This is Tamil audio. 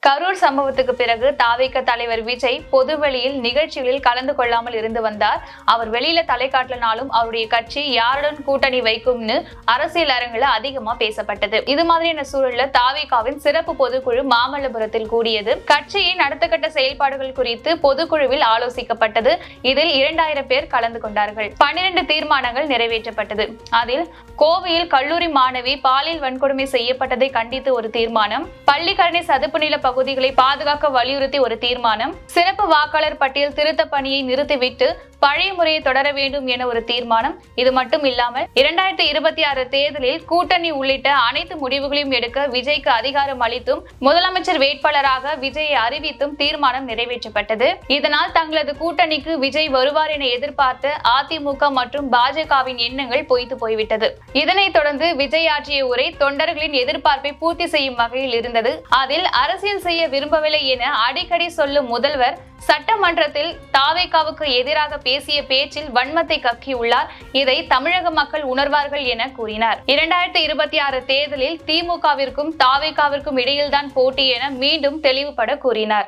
கரூர் சம்பவத்துக்கு பிறகு தாவேக தலைவர் விஜய் பொதுவெளியில் நிகழ்ச்சிகளில் கலந்து கொள்ளாமல் இருந்து வந்தார். அவர் வெளியில தலை காட்டலனாலும் அவருடைய கட்சி யாருடன் கூட்டணி வைக்கும்னு அரசியல் அரங்குல அதிகமா பேசப்பட்டது. இது மாதிரியான சூழல்ல தாவேகாவின் சிறப்பு பொதுக்குழு மாமல்லபுரத்தில் கூடியது. கட்சியின் அடுத்த கட்ட செயல்பாடுகள் குறித்து பொதுக்குழுவில் ஆலோசிக்கப்பட்டது. இதில் 2000 பேர் கலந்து கொண்டார்கள். 12 தீர்மானங்கள் நிறைவேற்றப்பட்டது. அதில் கோவையில் கல்லூரி மாணவி பாலியல் வன்கொடுமை செய்யப்பட்டதை கண்டித்து ஒரு தீர்மானம், பள்ளிக்கரணை சதுப்பு நில பகுதிகளை பாதுகாக்க வலியுறுத்தி ஒரு தீர்மானம், சிறப்பு வாக்காளர் பட்டியல் திருத்த பணியை நிறுத்திவிட்டு பழைய முறையை தொடர வேண்டும் என ஒரு தீர்மானம். இது மட்டும் இல்லாமல் 2026 தேர்தலில் கூட்டணி உள்ளிட்ட அனைத்து முடிவுகளையும் எடுக்க விஜய்க்கு அதிகாரம் அளித்தும் முதலமைச்சர் வேட்பாளராக விஜயை அறிவித்தும் தீர்மானம் நிறைவேற்றப்பட்டது. இதனால் தங்களது கூட்டணிக்கு விஜய் வருவார் என எதிர்பார்த்த அதிமுக மற்றும் பாஜகவின் எண்ணங்கள் பொய்த்து போய்விட்டது. இதனைத் தொடர்ந்து விஜய் ஆற்றிய உரை தொண்டர்களின் எதிர்பார்ப்பை பூர்த்தி செய்யும் வகையில் இருந்தது. அதில் அரசியல் செய்ய விரும்பவில்லை என அடிக்கடி சொல்லும் முதல்வர் சட்டமன்றத்தில் தாவேகாவுக்கு எதிராக பேசிய பேச்சில் வன்மத்தை கக்கியுள்ளார். இதை தமிழக மக்கள் உணர்வார்கள் என கூறினார். 2026 தேர்தலில் திமுகவிற்கும் தாவேகாவிற்கும் இடையில்தான் போட்டி என மீண்டும் தெளிவுபட கூறினார்.